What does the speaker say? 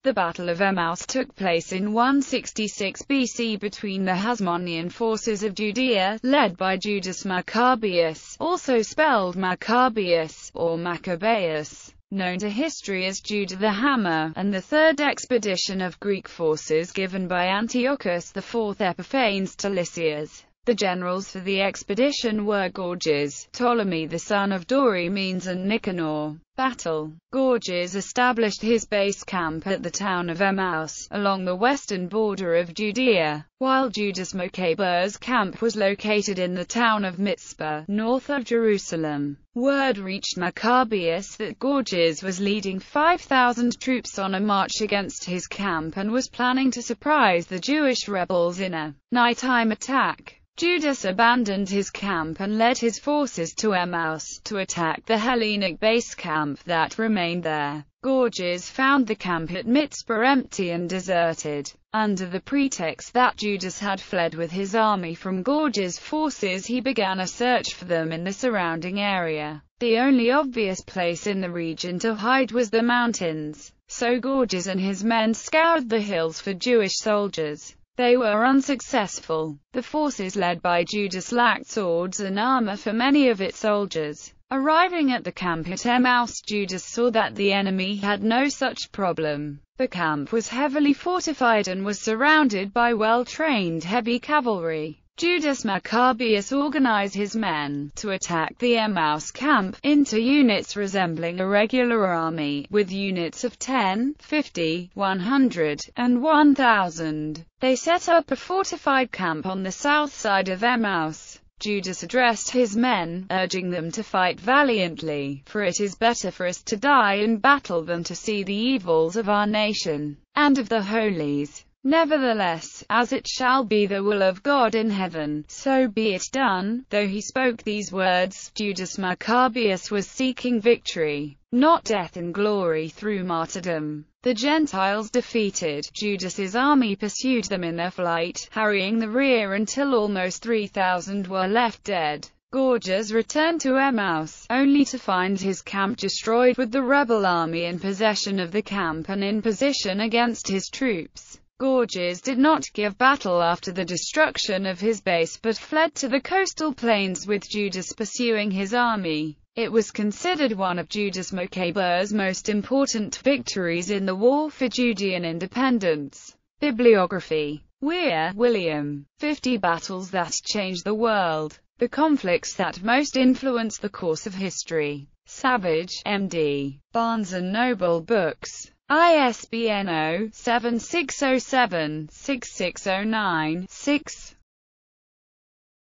The Battle of Emmaus took place in 166 BC between the Hasmonean forces of Judea, led by Judas Maccabeus, also spelled Maccabeus, or Maccabaeus, known to history as Judah the Hammer, and the third expedition of Greek forces given by Antiochus IV Epiphanes to Lysias. The generals for the expedition were Gorgias, Ptolemy the son of Dorymenes, and Nicanor. Battle. Gorgias established his base camp at the town of Emmaus, along the western border of Judea, while Judas Maccabeus' camp was located in the town of Mizpah, north of Jerusalem. Word reached Machabeus that Gorgias was leading 5,000 troops on a march against his camp and was planning to surprise the Jewish rebels in a nighttime attack. Judas abandoned his camp and led his forces to Emmaus, to attack the Hellenic base camp that remained there. Gorgias found the camp at Mizpah empty and deserted. Under the pretext that Judas had fled with his army from Gorgias' forces, he began a search for them in the surrounding area. The only obvious place in the region to hide was the mountains, so Gorgias and his men scoured the hills for Jewish soldiers. They were unsuccessful. The forces led by Judas lacked swords and armor for many of its soldiers. Arriving at the camp at Emmaus, Judas saw that the enemy had no such problem. The camp was heavily fortified and was surrounded by well-trained heavy cavalry. Judas Maccabeus organized his men to attack the Emmaus camp into units resembling a regular army, with units of 10, 50, 100, and 1,000. They set up a fortified camp on the south side of Emmaus. Judas addressed his men, urging them to fight valiantly, for it is better for us to die in battle than to see the evils of our nation, and of the holies. Nevertheless, as it shall be the will of God in heaven, so be it done. Though he spoke these words, Judas Maccabeus was seeking victory, not death and glory through martyrdom. The Gentiles defeated, Judas's army pursued them in their flight, harrying the rear until almost 3,000 were left dead. Gorgias returned to Emmaus, only to find his camp destroyed, with the rebel army in possession of the camp and in position against his troops. Gorgias did not give battle after the destruction of his base but fled to the coastal plains with Judas pursuing his army. It was considered one of Judas Maccabeus' most important victories in the war for Judean independence. Bibliography. Weir, William. 50 Battles That Changed the World. The Conflicts That Most Influenced the Course of History. Savage, M.D. Barnes & Noble Books. ISBN 0-7607-6609-6.